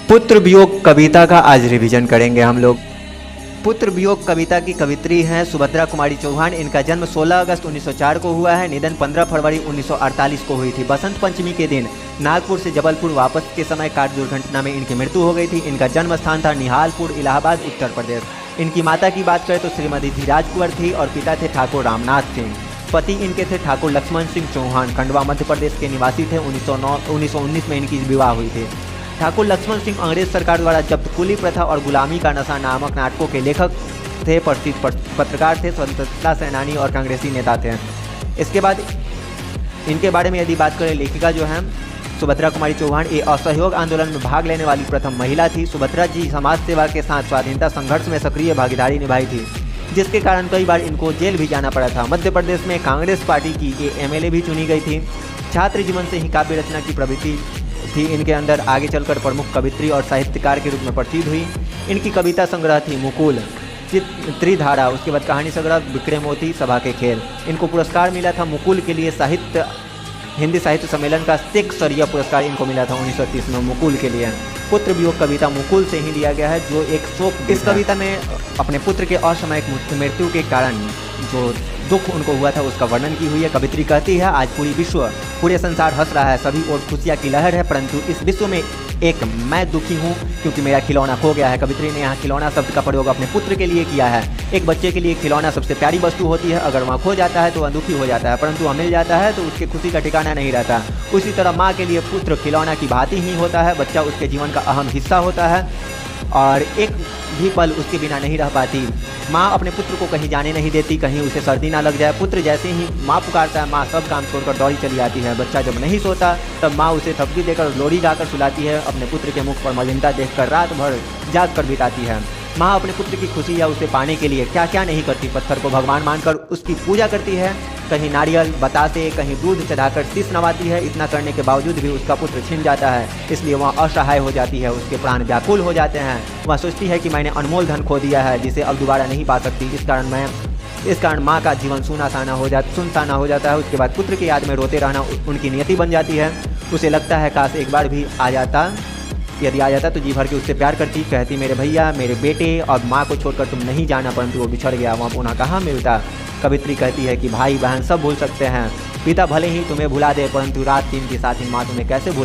पुत्र वियोग कविता का आज रिवीजन करेंगे हम लोग। पुत्र वियोग कविता की कवित्री हैं सुभद्रा कुमारी चौहान। इनका जन्म 16 अगस्त 1904 को हुआ है। निधन 15 फरवरी 1948 को हुई थी। बसंत पंचमी के दिन नागपुर से जबलपुर वापस के समय कार दुर्घटना में इनकी मृत्यु हो गई थी। इनका जन्म स्थान था निहालपुर, इलाहाबाद, उत्तर प्रदेश। इनकी माता की बात करें तो श्रीमती धीराज कुंवर थी और पिता थे ठाकुर रामनाथ सिंह। पति इनके थे ठाकुर लक्ष्मण सिंह चौहान, खंडवा मध्य प्रदेश के निवासी थे। 1919 में इनकी विवाह हुई थी। ठाकुर लक्ष्मण सिंह अंग्रेज सरकार द्वारा जब्त कुली प्रथा और गुलामी का नशा नामक नाटकों के लेखक थे, प्रसिद्ध पत्रकार थे, स्वतंत्रता सेनानी और कांग्रेसी नेता थे। इसके बाद इनके बारे में यदि बात करें, लेखिका जो हैं सुभद्रा कुमारी चौहान, ये असहयोग आंदोलन में भाग लेने वाली प्रथम महिला थी। सुभद्रा जी समाज सेवा के साथ स्वाधीनता संघर्ष में सक्रिय भागीदारी निभाई थी, जिसके कारण कई बार इनको जेल भी जाना पड़ा था। मध्य प्रदेश में कांग्रेस पार्टी की ये MLA भी चुनी गई थी। छात्र जीवन से ही काव्य रचना की प्रवृत्ति थी इनके अंदर। आगे चलकर प्रमुख कवित्री और साहित्यकार के रूप में प्रसिद्ध हुई। इनकी कविता संग्रह थी मुकुल, त्रिधारा, उसके बाद कहानी संग्रह बिखरे मोती, सभा के खेल। इनको पुरस्कार मिला था मुकुल के लिए हिंदी साहित्य सम्मेलन का 6 स्तरीय पुरस्कार इनको मिला था 1930 में मुकुल के लिए। पुत्र वियोग कविता मुकुल से ही लिया गया है, जो एक शोक। इस कविता में अपने पुत्र के असामयिक मृत्यु के कारण जो दुख उनको हुआ था उसका वर्णन की हुई है। कवित्री कहती है, आज पूरे संसार हंस रहा है, सभी और खुशियाँ की लहर है, परंतु इस विश्व में एक मैं दुखी हूँ क्योंकि मेरा खिलौना खो गया है। कवित्री ने यहाँ खिलौना शब्द का प्रयोग अपने पुत्र के लिए किया है। एक बच्चे के लिए खिलौना सबसे प्यारी वस्तु होती है। अगर वहाँ खो जाता है तो वह दुखी हो जाता है, परंतु वह मिल जाता है तो उसके खुशी का ठिकाना नहीं रहता। उसी तरह माँ के लिए पुत्र खिलौना की भांति ही होता है। बच्चा उसके जीवन का अहम हिस्सा होता है और एक भी पल उसके बिना नहीं रह पाती। माँ अपने पुत्र को कहीं जाने नहीं देती, कहीं उसे सर्दी ना लग जाए। पुत्र जैसे ही माँ पुकारता है, माँ सब काम छोड़कर दौड़ी चली आती है। बच्चा जब नहीं सोता तब माँ उसे थपकी देकर लोरी गाकर सुलाती है। अपने पुत्र के मुख पर मलिनता देखकर रात भर जाग कर बिताती है। माँ अपने पुत्र की खुशी या उसे पाने के लिए क्या क्या नहीं करती। पत्थर को भगवान मानकर उसकी पूजा करती है, कहीं नारियल, बतासे, कहीं दूध चढ़ाकर शीश नवाती है। इतना करने के बावजूद भी उसका पुत्र छिन जाता है, इसलिए वह असहाय हो जाती है। उसके प्राण व्याकुल हो जाते हैं। वह सोचती है कि मैंने अनमोल धन खो दिया है जिसे अब दोबारा नहीं पा सकती। इस कारण माँ का जीवन सुनसाना हो जाता है। उसके बाद पुत्र की याद में रोते रहना उनकी नियति बन जाती है। उसे लगता है काश एक बार भी आ जाता, यदि आ जाता तो जी भर के उससे प्यार करती। कहती, मेरे भैया, मेरे बेटे, और माँ को छोड़कर तुम नहीं जाना, परंतु वो बिछड़ गया, वहाँ पुनः कहाँ मिलता। कवित्री कहती है कि भाई बहन सब भूल सकते हैं, पिता भले ही तुम्हें भुला दे, परंतु रात दिन के साथ ही माँ तुम्हें कैसे भूल